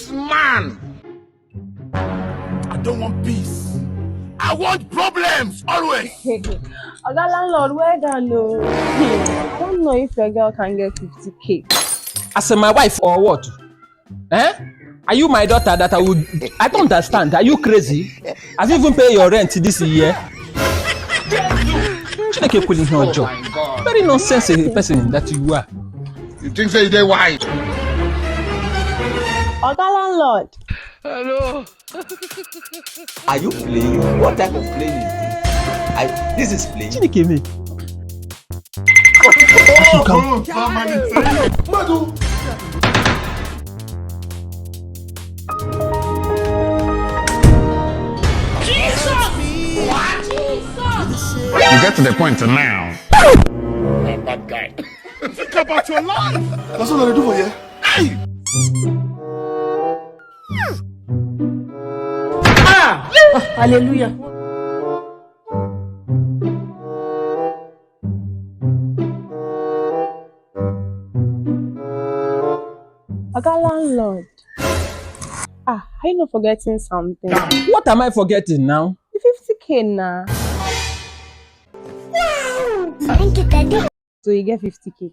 peace, man. I don't want peace. I want problems always. Oga Landlord, well done, no. I don't know if your girl can get 50K. As my wife or what? Eh? Are you my daughter that I would... I don't understand. Are you crazy? Have you even paid your rent this year? Chineke pulling her job. Very nonsensical person that you are. You think so they white? Oga Landlord. Hello. Are you playing? What type of playing is this? This is playing. Chineke me. You get to the point now. I'm that guy. Think about your life. That's what I do for you. Hey! Hallelujah. Oga Landlord. Are you not forgetting something? What am I forgetting now? The 50K now. Thank you, Daddy. So you get 50K.